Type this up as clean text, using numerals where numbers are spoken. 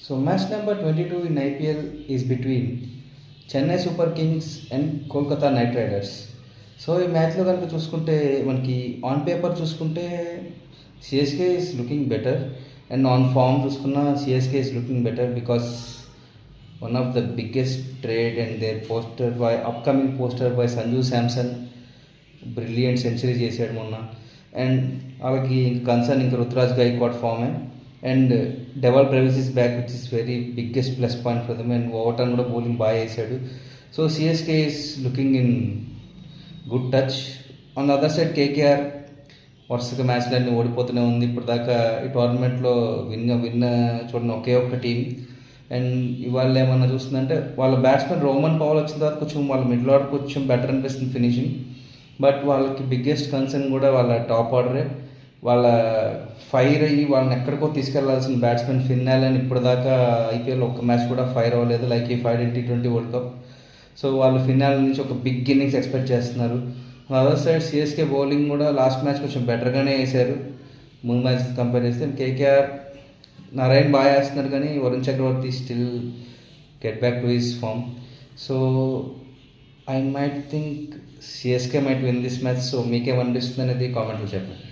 So match number 22 in IPL is between Chennai Super Kings and Kolkata Knight Riders. So ఈ మ్యాచ్లో కనుక చూసుకుంటే మనకి ఆన్ పేపర్ చూసుకుంటే CSK is looking better and on form చూసుకున్న CSK is looking better because one of the biggest trade and there poster by upcoming poster by Sanju Samson brilliant century చేశాడు మొన్న. And వాళ్ళకి కన్సర్న్ ఇంకా రుతురాజ్ గైక్వాడ్ ఫామే and Dewald Brevis is back which is very biggest plus point for them. And Overton కూడా bowling బాగా వేసాడు. So CSK is looking in good touch. On the other side KKR వరుసగా మ్యాచ్లన్నీ ఓడిపోతూనే ఉంది. ఇప్పుడు దాకా ఈ టోర్నమెంట్లో విన్న చూడండి ఒకే ఒక్క టీం. అండ్ ఇవాళ ఏమన్నా చూస్తుందంటే వాళ్ళ బ్యాట్స్మెన్ రోమన్ పవల్ వచ్చిన తర్వాత కొంచెం వాళ్ళ మిడిల్ ఆర్డర్ కొంచెం బెటర్ అనిపిస్తుంది ఫినిషింగ్. బట్ వాళ్ళకి బిగ్గెస్ట్ కన్సర్న్ కూడా వాళ్ళ టాప్ ఆర్డరే. వాళ్ళ ఫైర్ అయ్యి వాళ్ళని ఎక్కడికో తీసుకెళ్లాల్సిన బ్యాట్స్మెన్ ఫిన్ అలెన్ ఇప్పుడు దాకా ఐపీఎల్ ఒక్క మ్యాచ్ కూడా ఫైర్ అవ్వలేదు, లైక్ ఈ fire in T20 world cup. So వాళ్ళు ఫిన్ అలెన్ నుంచి ఒక బిగ్ ఇన్నింగ్స్ ఎక్స్పెక్ట్ చేస్తున్నారు. అదర్ సైడ్ సిఎస్కే బౌలింగ్ కూడా లాస్ట్ మ్యాచ్ కొంచెం బెటర్గానే వేశారు ముందు మ్యాచ్ కంపేర్ చేస్తే. కేకేఆర్ నారాయణ్ బాగా వేస్తున్నారు కానీ Varun Chakravarthy still get back to his form. So I might think CSK might win this match. So మీకేమనిపిస్తుంది అనేది కామెంట్లో చెప్పండి.